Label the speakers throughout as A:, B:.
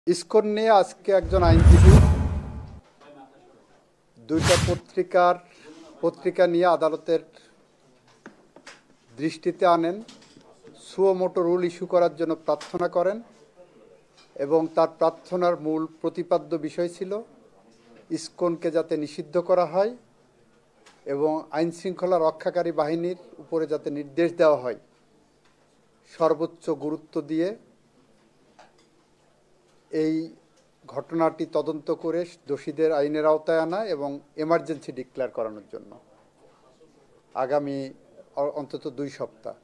A: ISKCON নিয়ে আজকে একজন আইনজীবী দুইটা পত্রিকা নিয়ে আদালতের দৃষ্টিতে আনেন, সুও মোটো রুল ইস্যু করার জন্য প্রার্থনা করেন এবং তার প্রার্থনার মূল প্রতিপাদ্য বিষয় ছিল ইসকনকে যাতে নিষিদ্ধ করা হয় এবং আইনশৃঙ্খলা রক্ষাকারী বাহিনীর উপরে যাতে নির্দেশ দেওয়া হয় সর্বোচ্চ গুরুত্ব দিয়ে এই ঘটনাটি তদন্ত করে দোষীদের আইনের আওতায় আনা এবং এমার্জেন্সি ডিক্লেয়ার করানোর জন্য আগামী অন্তত 2 সপ্তাহ।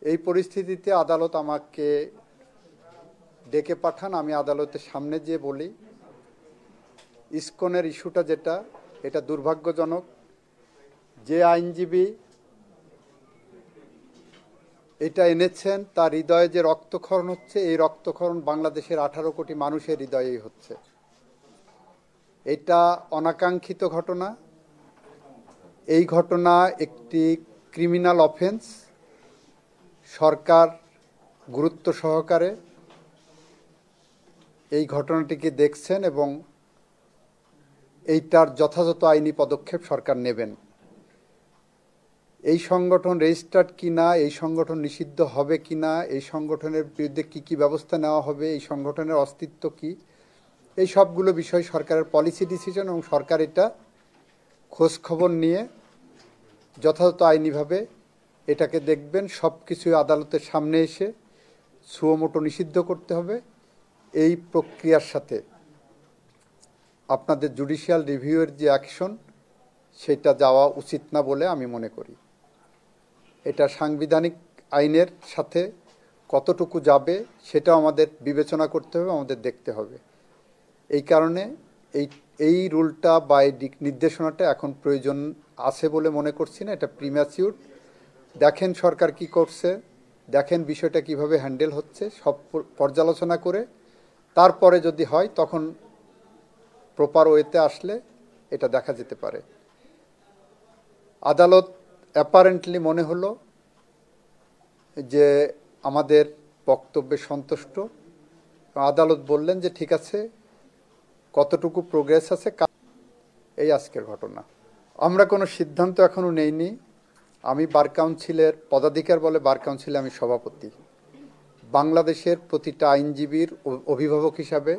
A: এই পরিস্থিতিতে আদালত আমাকে ডেকে পাঠান। আমি আদালতের সামনে যেয়ে বলি, ইসকনের ইস্যুটা এটা দুর্ভাগ্যজনক। যে আইনজীবী এটা এনেছেন তার হৃদয়ে যে রক্তক্ষরণ হচ্ছে, এই রক্তক্ষরণ বাংলাদেশের 18 কোটি মানুষের হৃদয়েই হচ্ছে। এটা অনাকাঙ্ক্ষিত ঘটনা। এই ঘটনা একটি ক্রিমিনাল অফেন্স। সরকার গুরুত্ব সহকারে এই ঘটনাটিকে দেখছেন এবং এইটার যথাযথ আইনি পদক্ষেপ সরকার নেবেন। এই সংগঠন রেজিস্টার্ড কিনা, এই সংগঠন নিষিদ্ধ হবে কিনা, এই সংগঠনের বিরুদ্ধে কি ব্যবস্থা নেওয়া হবে, এই সংগঠনের অস্তিত্ব কি, এই সবগুলো বিষয় সরকারের পলিসি ডিসিশন এবং সরকার এটা খোঁজ খবর নিয়ে যথাযথ আইনিভাবে এটাকে দেখবেন। সব কিছুই আদালতের সামনে এসে সুও মোটো নিষিদ্ধ করতে হবে। এই প্রক্রিয়ার সাথে আপনাদের জুডিশিয়াল রিভিউয়ের যে অ্যাকশন সেটা যাওয়া উচিত না বলে আমি মনে করি। এটা সাংবিধানিক আইনের সাথে কতটুকু যাবে সেটাও আমাদের বিবেচনা করতে হবে, আমাদের দেখতে হবে। এই কারণে এই রুলটা বা এই নির্দেশনাটা এখন প্রয়োজন আছে বলে মনে করছি না। এটা প্রিম্যাচিউর। দেখেন সরকার কি করছে, দেখেন বিষয়টা কিভাবে হ্যান্ডেল হচ্ছে, সব পর্যালোচনা করে তারপরে যদি হয় তখন প্রপার ওয়েতে আসলে এটা দেখা যেতে পারে। আদালত অ্যাপারেন্টলি মনে হলো যে আমাদের বক্তব্যে সন্তুষ্ট। আদালত বললেন যে ঠিক আছে, কতটুকু প্রোগ্রেস আছে। এই আজকের ঘটনা। আমরা কোনো সিদ্ধান্ত এখনো নেইনি। আমি বার কাউন্সিলের পদাধিকার বলে বার কাউন্সিলে আমি সভাপতি। বাংলাদেশের প্রতিটা আইনজীবীর অভিভাবক হিসাবে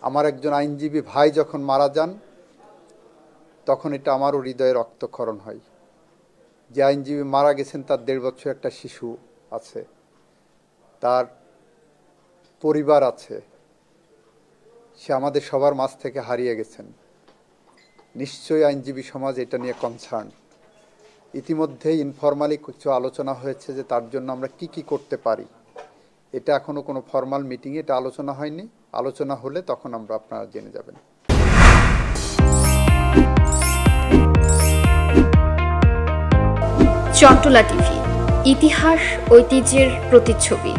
A: আমার একজন আইনজীবী ভাই যখন মারা যান তখন এটা আমারও হৃদয়ে রক্তক্ষরণ হয়। যে আইনজীবী মারা গেছেন তার 1.5 বছর একটা শিশু আছে, তার পরিবার আছে, সে আমাদের সবার মাঝ থেকে হারিয়ে গেছেন। নিশ্চয়ই আইনজীবী সমাজ এটা নিয়ে কনসার্ন। ইতিমধ্যে ইনফরমালি কিছু আলোচনা হয়েছে যে তার জন্য আমরা কি করতে পারি। এটা এখনো কোনো ফর্মাল মিটিংয়ে এটা আলোচনা হয়নি। আলোচনা হলে তখন আপনারা জেনে যাবেন।
B: চট্টলা টিভি, ইতিহাস ঐতিহ্যের প্রতিচ্ছবি।